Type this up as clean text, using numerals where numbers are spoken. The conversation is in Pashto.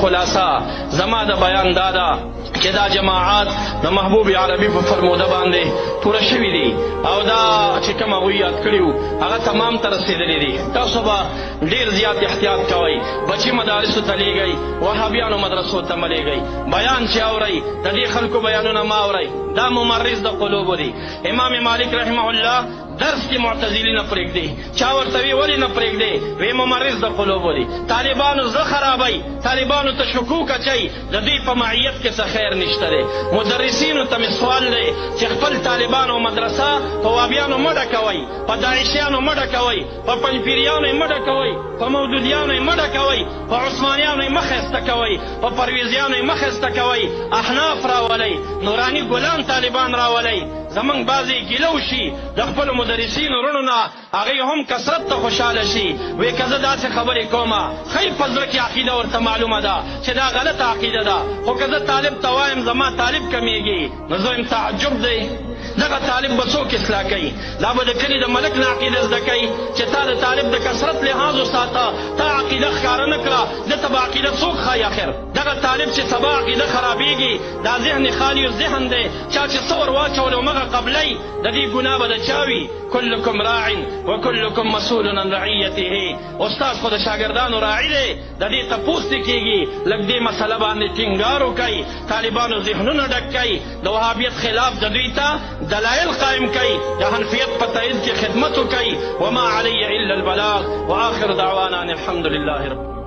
خلاصه زما د بیان دا ده چې دا جماعات د محبوب عربي په فرموده باندې پوره شوي دي او دا چې کوم هغوی یاد کړي وو هغه تمام ته رسېدلي دي. تاسو به ډېر زیات احتیاط کوئ، بچي مدارسو ته لیږئ، وهابیانو مدرسو ته مه لیږئ. بیان چې اورئ د دې خلکو بیانونه مه اورئ، دا ممرض د قلوبو دي. امام مالک رحمه الله درس کې معتزلي نه پرېږدي. چا ورته وی ولې نه پرېږدې؟ وی ممرض د قلوبو دي. طالبانو زړه خرابئ، طالبانو ته شکوک اچئ، د دوی په معیت کې څه خیر نشته دی. مدرسینو ته مې سوال دی چې خپل طالبانو مدرسه په وهابیانو مه ډکوئ، په داعشیانو مه ډکوئ، په پنجپیریانو یې مه ډکوئ، په مودودیانو یې مه ډکوئ، په عثمانیانو یې مه ښایسته کوئ، په پرویزیانو یې مه ښایسته کوئ. احناف راولئ، نوراني ګلان طالبان راولئ. زمونږ بعضې ګیله وشي د خپلو مدرسینو وروڼو نه، هغوی هم کثرت ته خوشحاله شي. وی که زه داسې خبرې کومه ښایي په زړه کې عقیده ورته معلومه ده چې دا غلطه عقیده ده، خو که زه طالب ته وایم زما طالب کمیږي نو زه وایم تعجب دی. دغه طالب به څوک اصلاح کوي؟ دا به د کلي د ملک نه عقیده زده کوي چې تا د طالب د کثرت لحاظ وساته، تا عقیده ښکاره نه کړه، ده ته به عقیده څوک ښایي آخر؟ دغه طالب چې سبا عقیده خرابېږي دا ذهن خالی ذهن دی، چا چې څه ور واچول همغه قبلی، د دې ګناه به د چا وي؟ کلکم راع وکلکم مسؤول عن رعیته. استاد خو د شاګردانو راعي دی، د دې تپوس دې کېږي. لږ دې مسله باندې ټینګار وکئ، طالبانو ذهنونه ډک کئ، د وهابیت خلاف د دوی ته دلایل قائم کئ، د حنفیت په تایید کې خدمت وکئ. وما علی الا البلاغ واخر دعوانا ان الحمد لله رب